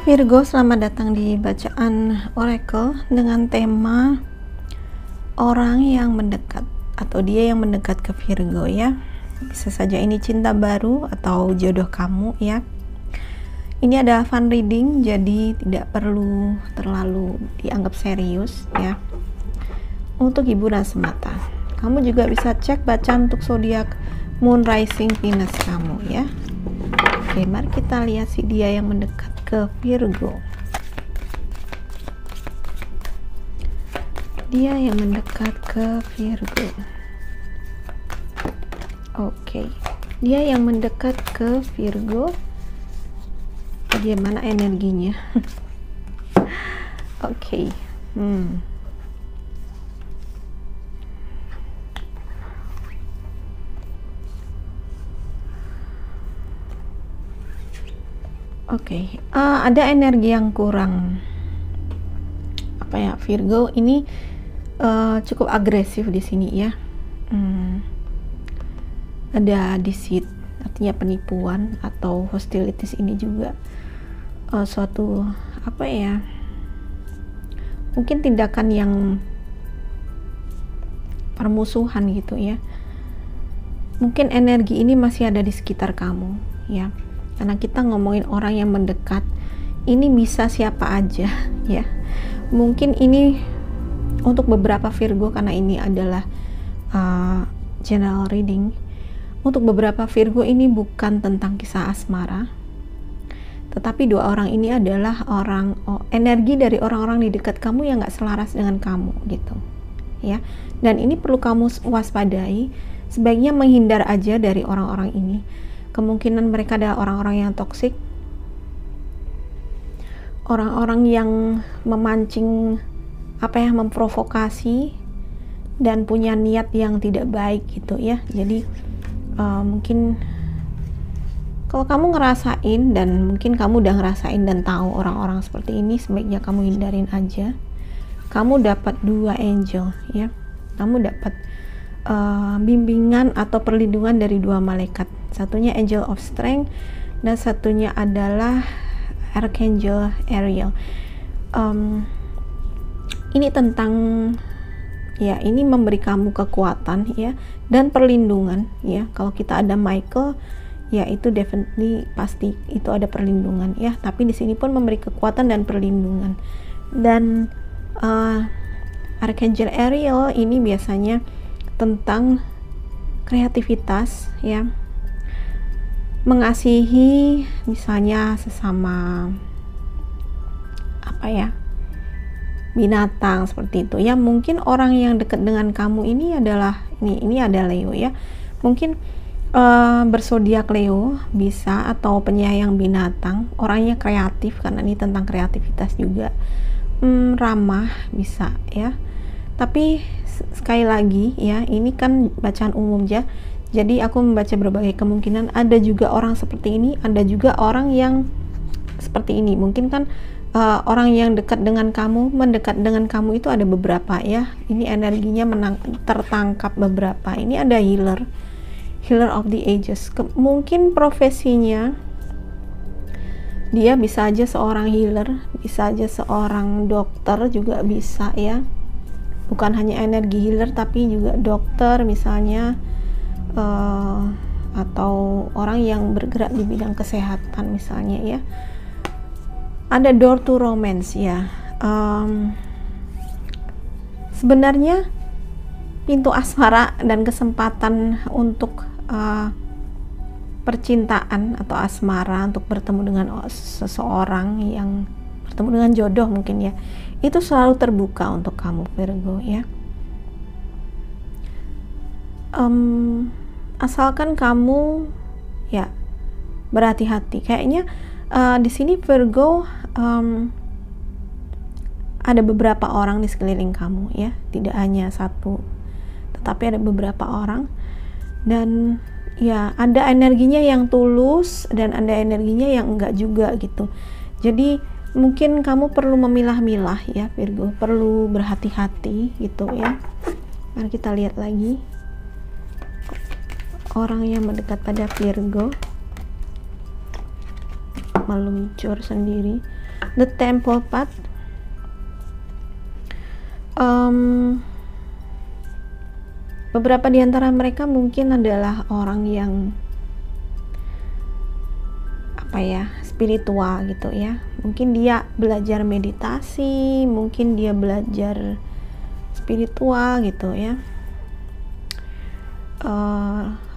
Virgo, selamat datang di bacaan Oracle dengan tema orang yang mendekat atau dia yang mendekat ke Virgo ya. Bisa saja ini cinta baru atau jodoh kamu ya. Ini adalah fun reading, jadi tidak perlu terlalu dianggap serius ya. Untuk hiburan semata. Kamu juga bisa cek bacaan untuk zodiak Moon, Rising, Venus kamu ya. Oke, mari kita lihat si dia yang mendekat ke Virgo. Dia yang mendekat ke Virgo. Oke, dia yang mendekat ke Virgo. Bagaimana energinya? Oke. Oke, ada energi yang kurang. Apa ya, Virgo ini cukup agresif di sini ya. Ada deceit, artinya penipuan atau hostilities ini juga suatu apa ya? Mungkin tindakan yang permusuhan gitu ya. Mungkin energi ini masih ada di sekitar kamu ya. Karena kita ngomongin orang yang mendekat, ini bisa siapa aja ya. Mungkin ini untuk beberapa Virgo, karena ini adalah general reading. Untuk beberapa Virgo ini bukan tentang kisah asmara, tetapi dua orang ini adalah energi dari orang-orang di dekat kamu yang gak selaras dengan kamu gitu ya. Dan ini perlu kamu waspadai. Sebaiknya menghindar aja dari orang-orang ini. Kemungkinan mereka adalah orang-orang yang toksik, orang-orang yang memancing memprovokasi dan punya niat yang tidak baik gitu ya. Jadi mungkin kalau kamu ngerasain, dan mungkin kamu udah ngerasain dan tahu orang-orang seperti ini, sebaiknya kamu hindarin aja. Kamu dapat dua angel ya, kamu dapat bimbingan atau perlindungan dari dua malaikat. Satunya Angel of Strength dan satunya adalah Archangel Ariel. Ini tentang ya, ini memberi kamu kekuatan ya dan perlindungan ya. Kalau kita ada Michael ya, itu definitely pasti itu ada perlindungan ya. Tapi di sini pun memberi kekuatan dan perlindungan. Dan Archangel Ariel ini biasanya tentang kreativitas ya, mengasihi misalnya sesama binatang seperti itu ya. Mungkin orang yang dekat dengan kamu ini adalah ini ada Leo ya, mungkin berzodiak Leo bisa, atau penyayang binatang, orangnya kreatif karena ini tentang kreativitas juga, ramah bisa ya. Tapi sekali lagi ya, ini kan bacaan umum ya, jadi aku membaca berbagai kemungkinan. Ada juga orang seperti ini, ada juga orang yang seperti ini. Mungkin kan orang yang dekat dengan kamu, mendekat dengan kamu itu ada beberapa ya. Ini energinya tertangkap beberapa. Ini ada healer of the ages. Mungkin profesinya dia bisa aja seorang healer, bisa aja seorang dokter juga bisa ya. Bukan hanya energi healer tapi juga dokter misalnya, atau orang yang bergerak di bidang kesehatan misalnya ya. Ada door to romance ya. Sebenarnya pintu asmara dan kesempatan untuk percintaan atau asmara, untuk bertemu dengan seseorang yang bertemu dengan jodoh mungkin ya, itu selalu terbuka untuk kamu Virgo ya. Asalkan kamu ya berhati-hati. Kayaknya di sini Virgo ada beberapa orang di sekeliling kamu ya, tidak hanya satu, tetapi ada beberapa orang. Dan ya, ada energinya yang tulus dan ada energinya yang enggak juga gitu. Jadi mungkin kamu perlu memilah-milah ya Virgo, perlu berhati-hati gitu ya. Mari kita lihat lagi orang yang mendekat pada Virgo, meluncur sendiri. The Temple Path. Beberapa di antara mereka mungkin adalah orang yang spiritual gitu ya. Mungkin dia belajar meditasi, mungkin dia belajar spiritual gitu ya.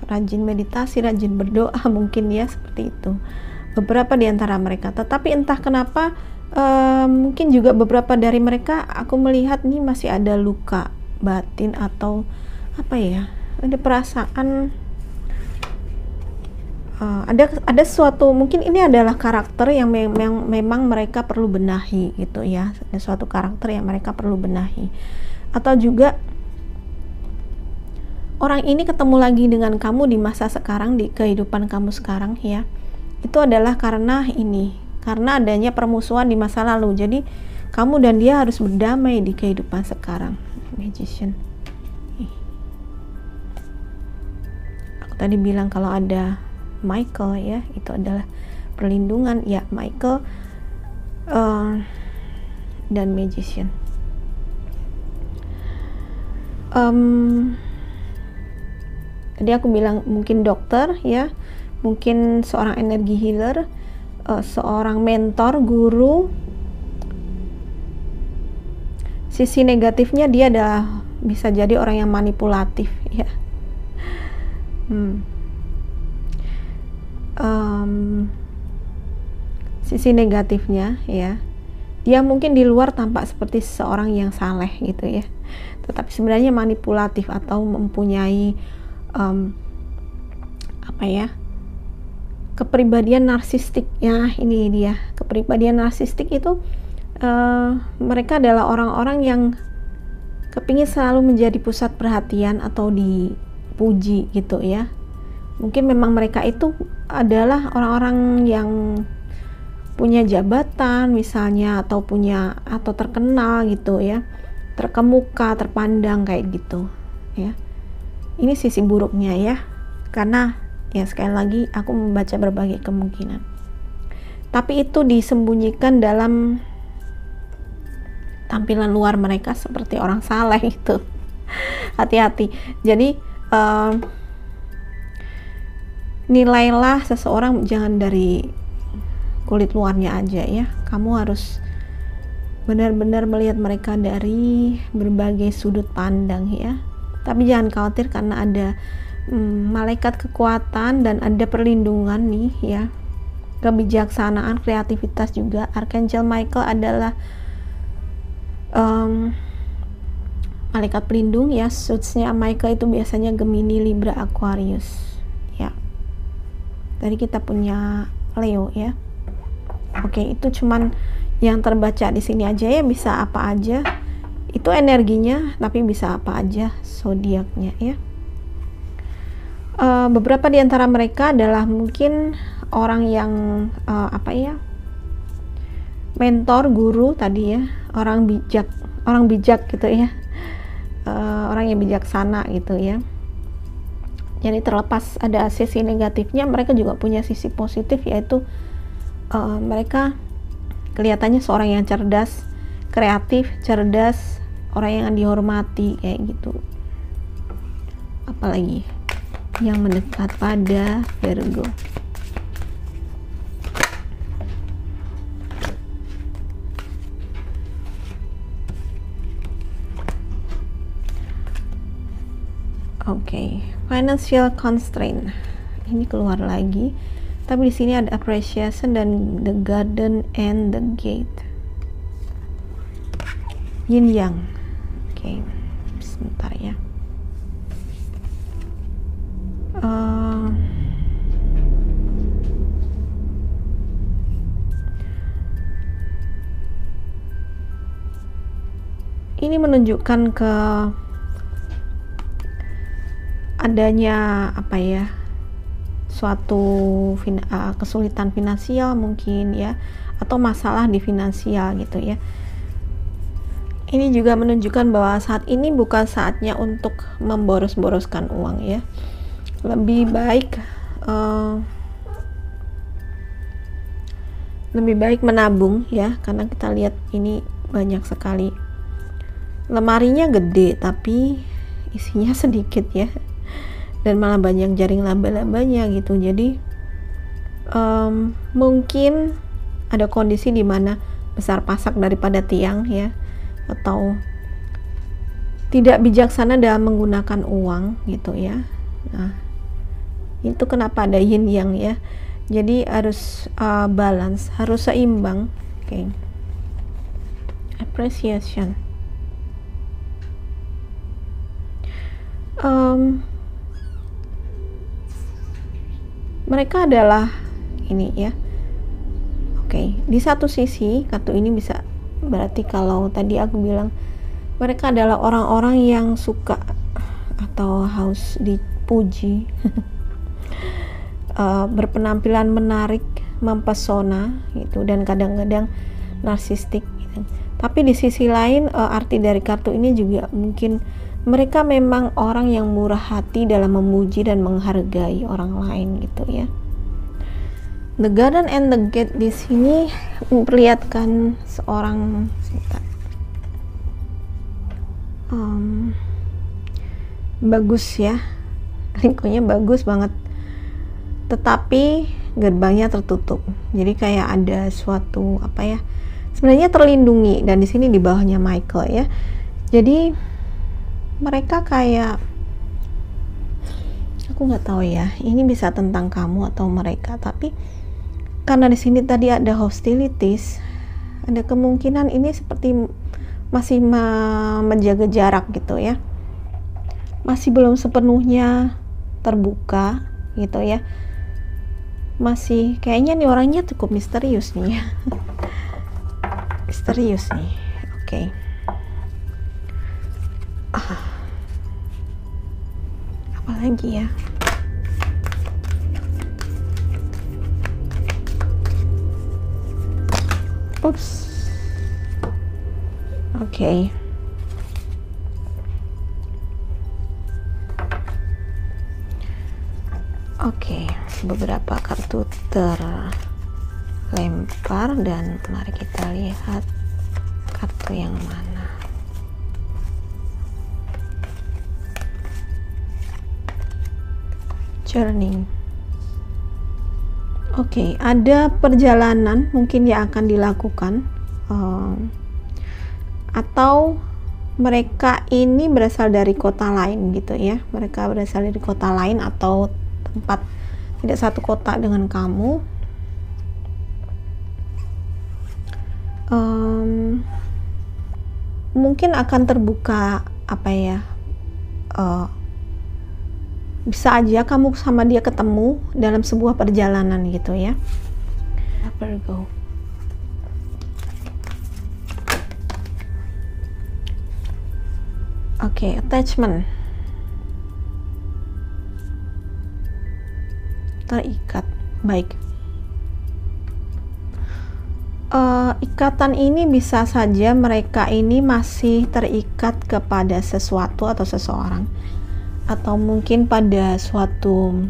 Rajin meditasi, rajin berdoa mungkin ya, seperti itu. Beberapa di antara mereka. Tetapi entah kenapa mungkin juga beberapa dari mereka aku melihat nih masih ada luka batin atau ada perasaan, ada suatu, mungkin ini adalah karakter yang memang mereka perlu benahi gitu ya. Ada suatu karakter yang mereka perlu benahi. Atau juga orang ini ketemu lagi dengan kamu di masa sekarang, di kehidupan kamu sekarang ya. Itu adalah karena adanya permusuhan di masa lalu. Jadi kamu dan dia harus berdamai di kehidupan sekarang. Magician. Aku tadi bilang kalau ada Michael ya, itu adalah perlindungan ya, Michael dan Magician. Tadi aku bilang mungkin dokter ya, mungkin seorang energi healer, seorang mentor, guru. Sisi negatifnya dia adalah bisa jadi orang yang manipulatif ya. Sisi negatifnya ya, dia mungkin di luar tampak seperti seorang yang saleh gitu ya, tetapi sebenarnya manipulatif atau mempunyai kepribadian narsistik ya. Ini dia kepribadian narsistik itu. Mereka adalah orang-orang yang kepingin selalu menjadi pusat perhatian atau dipuji gitu ya. Mungkin memang mereka itu adalah orang-orang yang punya jabatan misalnya, atau terkenal gitu ya, terkemuka, terpandang kayak gitu ya. Ini sisi buruknya ya, karena ya sekali lagi aku membaca berbagai kemungkinan, tapi itu disembunyikan dalam tampilan luar mereka seperti orang saleh itu. Hati-hati. Jadi nilailah seseorang jangan dari kulit luarnya aja ya. Kamu harus benar-benar melihat mereka dari berbagai sudut pandang ya. Tapi jangan khawatir karena ada malaikat kekuatan dan ada perlindungan nih ya. Kebijaksanaan, kreativitas juga. Archangel Michael adalah malaikat pelindung ya. Suitsnya Michael itu biasanya Gemini, Libra, Aquarius ya. Tadi kita punya Leo ya. Oke, itu cuman yang terbaca di sini aja ya, bisa apa aja itu energinya, tapi bisa apa aja zodiaknya ya. Beberapa di antara mereka adalah mungkin orang yang mentor, guru tadi ya, orang bijak gitu ya, orang yang bijaksana gitu ya. Jadi terlepas ada sisi negatifnya, mereka juga punya sisi positif, yaitu mereka kelihatannya seorang yang cerdas, kreatif, cerdas, orang yang dihormati kayak gitu. Apalagi yang mendekat pada Virgo. Oke, financial constraint. Ini keluar lagi. Tapi di sini ada appreciation dan the garden and the gate. Yin yang. Oke, sebentar ya. Ini menunjukkan ke adanya suatu kesulitan finansial mungkin ya, atau masalah di finansial gitu ya. Ini juga menunjukkan bahwa saat ini bukan saatnya untuk memboros-boroskan uang ya. Lebih baik lebih baik menabung ya, karena kita lihat ini banyak sekali, lemarinya gede tapi isinya sedikit ya, dan malah banyak jaring laba-labanya gitu. Jadi mungkin ada kondisi di mana besar pasak daripada tiang ya, atau tidak bijaksana dalam menggunakan uang gitu ya. Nah, itu kenapa ada yin yang ya. Jadi harus balance, harus seimbang. Oke. Appreciation. Mereka adalah ini ya. Oke, di satu sisi kartu ini bisa berarti kalau tadi aku bilang mereka adalah orang-orang yang suka atau haus dipuji, berpenampilan menarik, mempesona gitu, dan kadang-kadang narsistik gitu. Tapi di sisi lain arti dari kartu ini juga mungkin mereka memang orang yang murah hati dalam memuji dan menghargai orang lain gitu ya. The Garden and the Gate di sini memperlihatkan seorang bagus ya, lingkungannya bagus banget, tetapi gerbangnya tertutup. Jadi kayak ada suatu apa ya, sebenarnya terlindungi, dan di sini di bawahnya Michael ya. Jadi mereka kayak, aku nggak tahu ya, ini bisa tentang kamu atau mereka, tapi karena di sini tadi ada hostilities, ada kemungkinan ini seperti masih menjaga jarak gitu ya, masih belum sepenuhnya terbuka gitu ya, masih kayaknya nih orangnya cukup misterius nih ya. Misterius nih. Oke. Apa lagi ya? Ups. Oke. Oke, beberapa kartu terlempar dan mari kita lihat kartu yang mana. Journey. Oke, ada perjalanan mungkin yang akan dilakukan, atau mereka ini berasal dari kota lain gitu ya. Mereka berasal dari kota lain atau tempat tidak satu kota dengan kamu. Mungkin akan terbuka apa ya, bisa aja kamu sama dia ketemu dalam sebuah perjalanan gitu ya. Virgo. Oke, attachment. Terikat. Baik. Ikatan ini bisa saja mereka ini masih terikat kepada sesuatu atau seseorang, atau mungkin pada suatu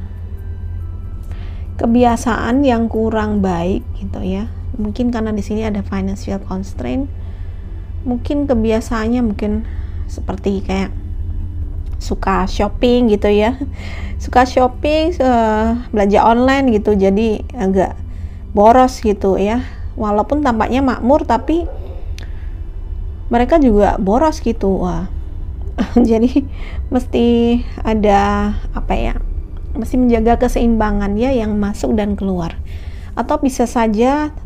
kebiasaan yang kurang baik gitu ya. Mungkin karena di sini ada financial constraint, mungkin kebiasaannya mungkin seperti kayak suka shopping gitu ya, suka shopping, belanja online gitu, jadi agak boros gitu ya. Walaupun tampaknya makmur tapi mereka juga boros gitu. Wah. Jadi mesti ada apa ya, mesti menjaga keseimbangan ya, yang masuk dan keluar. Atau bisa saja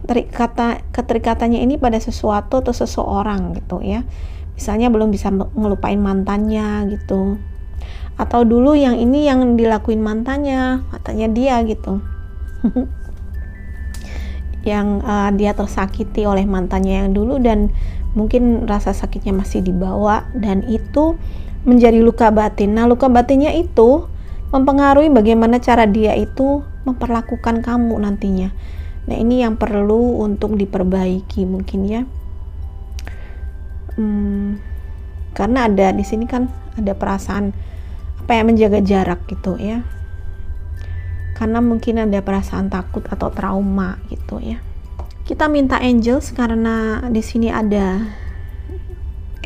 keterikatannya ini pada sesuatu atau seseorang gitu ya. Misalnya belum bisa ngelupain mantannya gitu, atau dulu yang ini yang dilakuin mantannya, katanya dia gitu. Yang dia tersakiti oleh mantannya yang dulu, dan mungkin rasa sakitnya masih dibawa, dan itu menjadi luka batin. Nah, luka batinnya itu mempengaruhi bagaimana cara dia itu memperlakukan kamu nantinya. Nah, ini yang perlu untuk diperbaiki mungkin ya. Karena ada di sini kan ada perasaan apa ya, menjaga jarak gitu ya. Karena mungkin ada perasaan takut atau trauma gitu ya. Kita minta angels karena di sini ada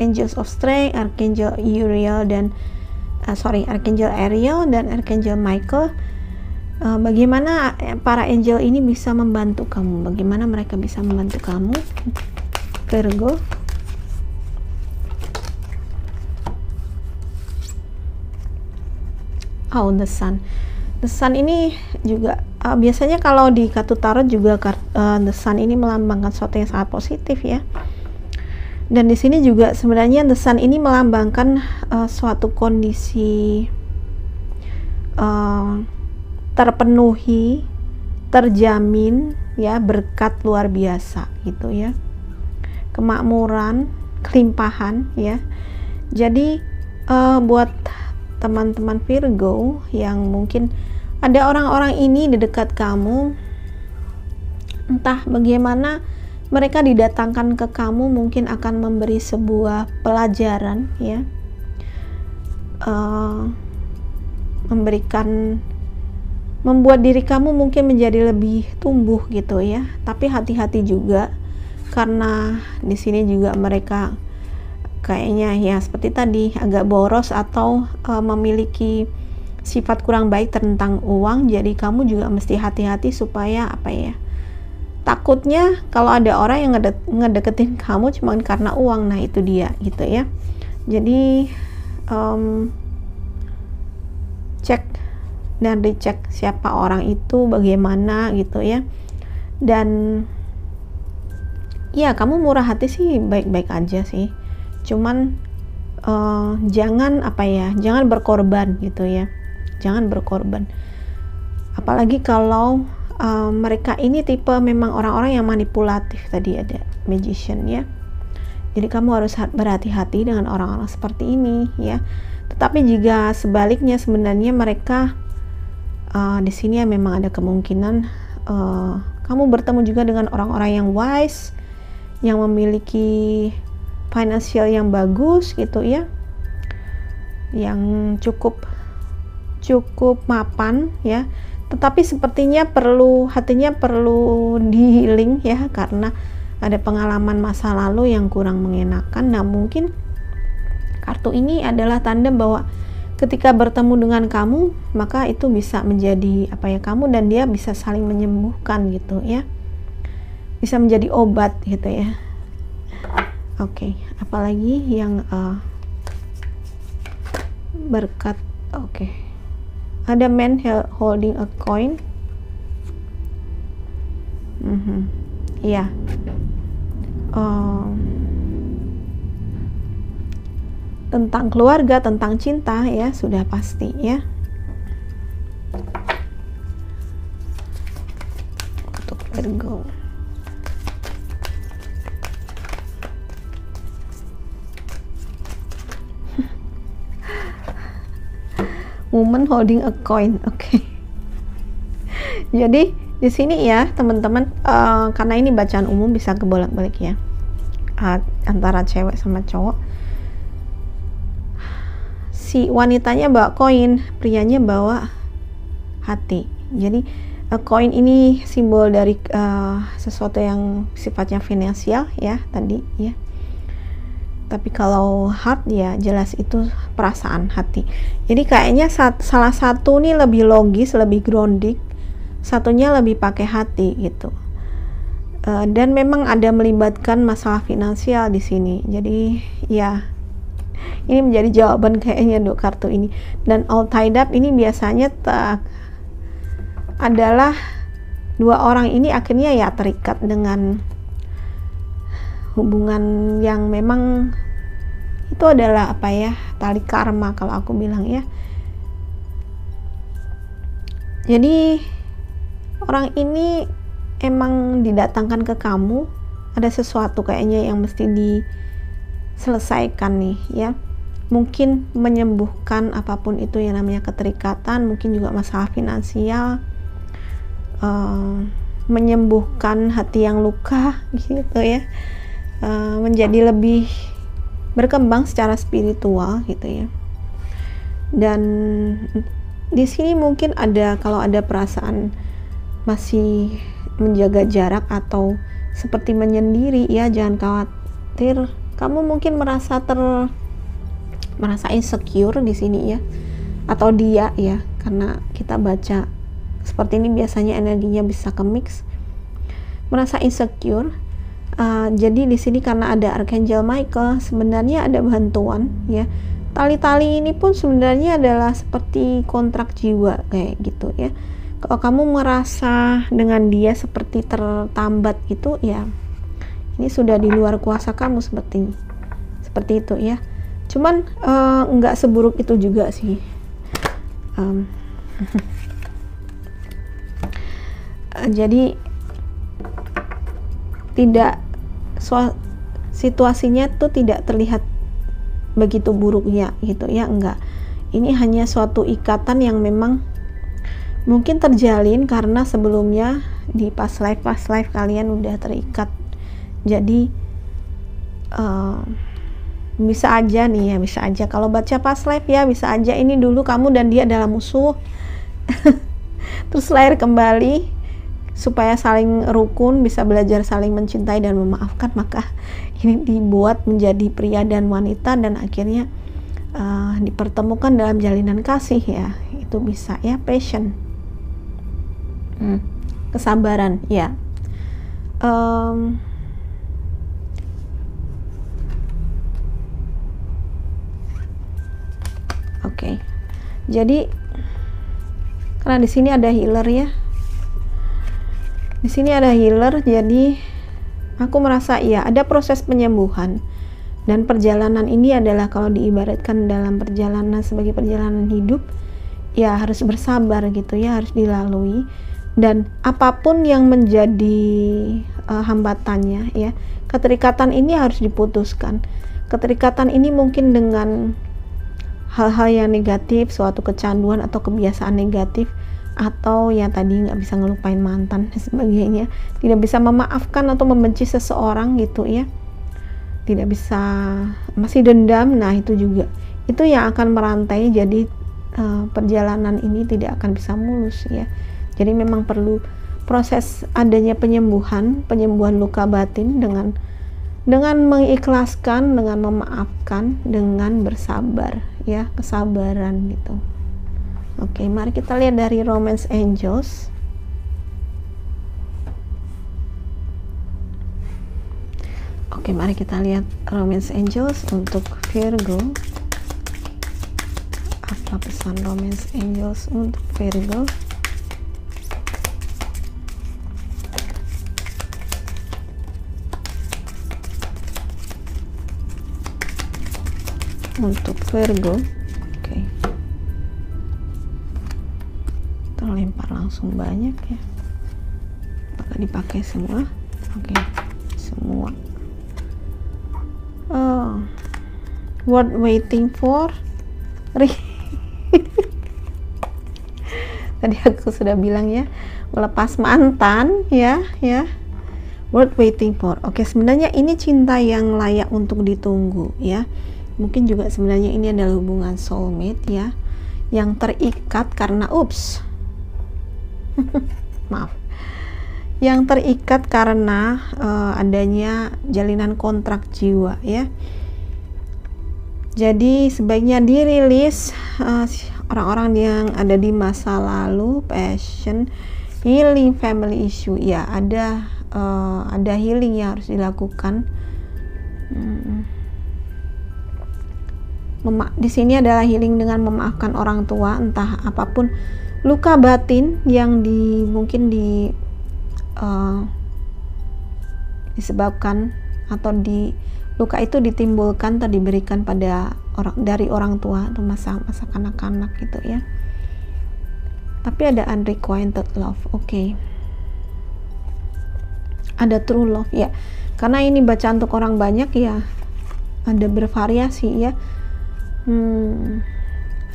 Angels of Strength, Archangel Uriel dan Archangel Ariel dan Archangel Michael. Bagaimana para angel ini bisa membantu kamu? Bagaimana mereka bisa membantu kamu, Virgo? Oh, the Sun. The Sun ini juga biasanya kalau di kartu tarot juga The Sun ini melambangkan sesuatu yang sangat positif ya. Dan di sini juga sebenarnya The Sun ini melambangkan suatu kondisi terpenuhi, terjamin ya, berkat luar biasa gitu ya. Kemakmuran, kelimpahan ya. Jadi buat teman-teman Virgo yang mungkin ada orang-orang ini di dekat kamu, entah bagaimana mereka didatangkan ke kamu, mungkin akan memberi sebuah pelajaran ya, membuat diri kamu mungkin menjadi lebih tumbuh gitu ya. Tapi hati-hati juga karena di sini juga mereka kayaknya ya seperti tadi agak boros atau memiliki sifat kurang baik tentang uang. Jadi kamu juga mesti hati-hati supaya apa ya, takutnya kalau ada orang yang ngedeketin kamu cuma karena uang, nah itu dia gitu ya. Jadi cek dan dicek siapa orang itu, bagaimana gitu ya. Dan ya kamu murah hati sih baik-baik aja sih, cuman jangan apa ya, jangan berkorban gitu ya, jangan berkorban. Apalagi kalau mereka ini tipe memang orang-orang yang manipulatif. Tadi ada magician ya, jadi kamu harus berhati-hati dengan orang-orang seperti ini ya. Tetapi jika sebaliknya sebenarnya mereka di sini ya memang ada kemungkinan kamu bertemu juga dengan orang-orang yang wise, yang memiliki finansial yang bagus gitu ya, yang cukup mapan ya. Tetapi sepertinya hatinya perlu di-healing ya, karena ada pengalaman masa lalu yang kurang mengenakan. Nah mungkin kartu ini adalah tanda bahwa ketika bertemu dengan kamu, maka itu bisa menjadi apa ya, kamu dan dia bisa saling menyembuhkan gitu ya, bisa menjadi obat gitu ya. Oke, apalagi yang berkat. Oke. Ada man holding a coin. Iya. Tentang keluarga, tentang cinta ya, sudah pasti ya. Untuk Virgo. Woman holding a coin. Oke. Jadi di sini ya teman-teman, karena ini bacaan umum bisa kebolak-balik ya, antara cewek sama cowok. Si wanitanya bawa koin, prianya bawa hati. Jadi koin ini simbol dari sesuatu yang sifatnya finansial ya tadi ya. Tapi kalau heart ya jelas itu perasaan hati. Jadi kayaknya salah satu nih lebih logis, lebih grounding, satunya lebih pakai hati gitu. Dan memang ada melibatkan masalah finansial di sini. Jadi ya ini menjadi jawaban kayaknya untuk kartu ini. Dan all tied up ini biasanya adalah dua orang ini akhirnya ya terikat dengan hubungan yang memang itu adalah apa ya, tali karma kalau aku bilang ya. Jadi orang ini emang didatangkan ke kamu, ada sesuatu kayaknya yang mesti diselesaikan nih ya. Mungkin menyembuhkan apapun itu yang namanya keterikatan, mungkin juga masalah finansial, menyembuhkan hati yang luka gitu ya. Menjadi lebih berkembang secara spiritual gitu ya. Dan di sini mungkin ada, kalau ada perasaan masih menjaga jarak atau seperti menyendiri ya. Jangan khawatir, kamu mungkin merasa insecure di sini ya, atau dia ya, karena kita baca seperti ini biasanya energinya bisa ke mix, merasa insecure. Jadi di sini karena ada Archangel Michael, sebenarnya ada bantuan ya. Tali-tali ini pun sebenarnya adalah seperti kontrak jiwa kayak gitu ya. Kalau kamu merasa dengan dia seperti tertambat gitu ya, ini sudah di luar kuasa kamu seperti itu ya. Cuman nggak seburuk itu juga sih. Jadi tidak, situasinya tuh tidak terlihat begitu buruknya gitu ya, enggak. Ini hanya suatu ikatan yang memang mungkin terjalin karena sebelumnya di past life kalian udah terikat. Jadi bisa aja nih ya, bisa aja kalau baca past life ya, bisa aja ini dulu kamu dan dia adalah musuh terus lahir kembali supaya saling rukun, bisa belajar saling mencintai dan memaafkan, maka ini dibuat menjadi pria dan wanita dan akhirnya dipertemukan dalam jalinan kasih ya. Itu bisa ya, passion, kesabaran ya. Oke. Jadi karena di sini ada healer ya. Di sini ada healer, jadi aku merasa ya ada proses penyembuhan, dan perjalanan ini adalah kalau diibaratkan dalam perjalanan sebagai perjalanan hidup ya, harus bersabar gitu ya, harus dilalui. Dan apapun yang menjadi hambatannya ya, keterikatan ini harus diputuskan. Keterikatan ini mungkin dengan hal-hal yang negatif, suatu kecanduan atau kebiasaan negatif, atau yang tadi nggak bisa ngelupain mantan dan sebagainya, tidak bisa memaafkan atau membenci seseorang gitu ya, tidak bisa, masih dendam. Nah itu juga, itu yang akan merantai. Jadi perjalanan ini tidak akan bisa mulus ya. Jadi memang perlu proses adanya penyembuhan luka batin dengan mengikhlaskan, dengan memaafkan, dengan bersabar ya, kesabaran gitu. Oke, mari kita lihat dari Romance Angels. Oke, mari kita lihat Romance Angels untuk Virgo. Apa pesan Romance Angels untuk Virgo? Untuk Virgo, oke. Terlempar langsung banyak ya. Apakah dipakai semua? Oke, semua. Oh, what waiting for? Tadi aku sudah bilang ya, melepas mantan ya. What waiting for? Oke, sebenarnya ini cinta yang layak untuk ditunggu ya. Mungkin juga sebenarnya ini adalah hubungan soulmate ya, yang terikat karena maaf, yang terikat karena adanya jalinan kontrak jiwa ya. Jadi sebaiknya dirilis orang-orang yang ada di masa lalu, passion, healing, family issue ya, ada healing yang harus dilakukan. Di sini adalah healing dengan memaafkan orang tua, entah apapun luka batin yang mungkin disebabkan atau luka itu ditimbulkan atau diberikan pada dari orang tua atau masa kanak-kanak gitu ya. Tapi ada unrequited love, oke. Ada true love ya. Karena ini baca untuk orang banyak ya, ada bervariasi ya.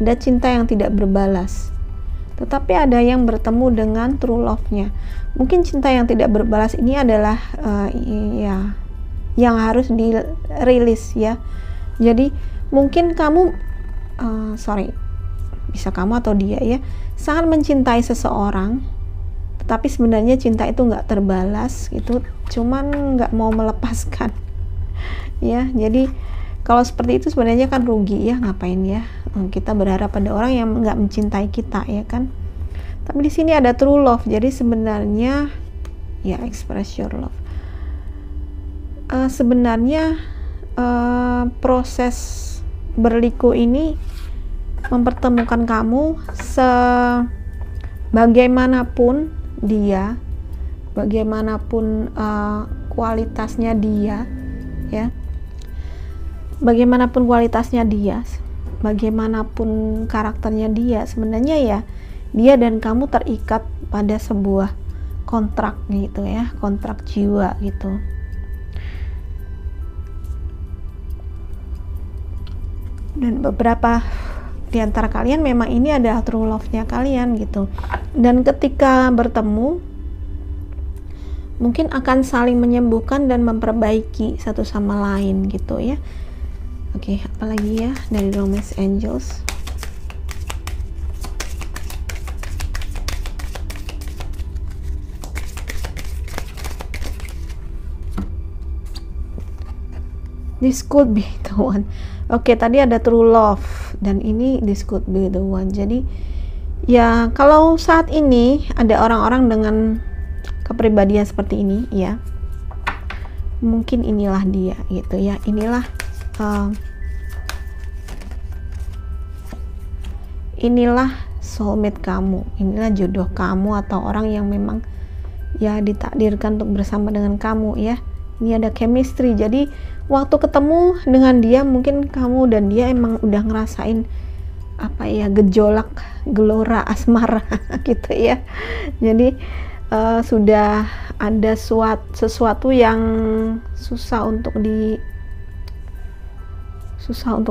Ada cinta yang tidak berbalas, tetapi ada yang bertemu dengan true love-nya. Mungkin cinta yang tidak berbalas ini adalah ya yang harus dirilis ya. Jadi mungkin kamu bisa kamu atau dia ya sangat mencintai seseorang, tapi sebenarnya cinta itu nggak terbalas gitu, cuman nggak mau melepaskan ya. Jadi kalau seperti itu sebenarnya kan rugi ya, ngapain ya kita berharap pada orang yang nggak mencintai kita ya kan. Tapi di sini ada true love, jadi sebenarnya ya express your love. Sebenarnya proses berliku ini mempertemukan kamu bagaimanapun dia, bagaimanapun kualitasnya dia ya, bagaimanapun kualitasnya dia, bagaimanapun karakternya dia, sebenarnya ya dia dan kamu terikat pada sebuah kontrak gitu ya, kontrak jiwa gitu. Dan beberapa di antara kalian memang ini adalah true love-nya kalian gitu. Dan ketika bertemu mungkin akan saling menyembuhkan dan memperbaiki satu sama lain gitu ya. Oke, apalagi ya dari Romance Angels. This could be the one. Oke, tadi ada true love dan ini this could be the one. Jadi ya kalau saat ini ada orang-orang dengan kepribadian seperti ini ya, mungkin inilah dia gitu ya. Inilah soulmate kamu, inilah jodoh kamu atau orang yang memang ya ditakdirkan untuk bersama dengan kamu ya. Ini ada chemistry, jadi waktu ketemu dengan dia mungkin kamu dan dia emang udah ngerasain apa ya, gejolak gelora asmara gitu ya. Jadi sudah ada sesuatu yang susah untuk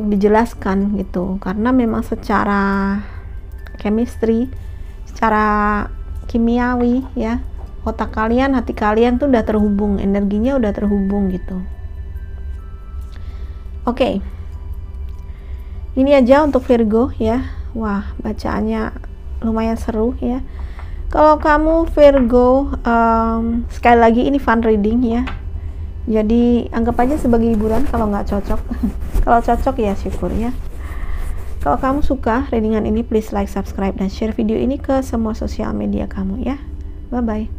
dijelaskan gitu, karena memang secara chemistry, secara kimiawi ya, otak kalian, hati kalian tuh udah terhubung, energinya udah terhubung gitu. Oke. Ini aja untuk Virgo ya. Wah, bacaannya lumayan seru ya. Kalau kamu Virgo, sekali lagi ini fun reading ya. Jadi anggap aja sebagai hiburan kalau nggak cocok. Kalau cocok ya syukur ya. Kalau kamu suka readingan ini, please like, subscribe, dan share video ini ke semua sosial media kamu ya. Bye-bye.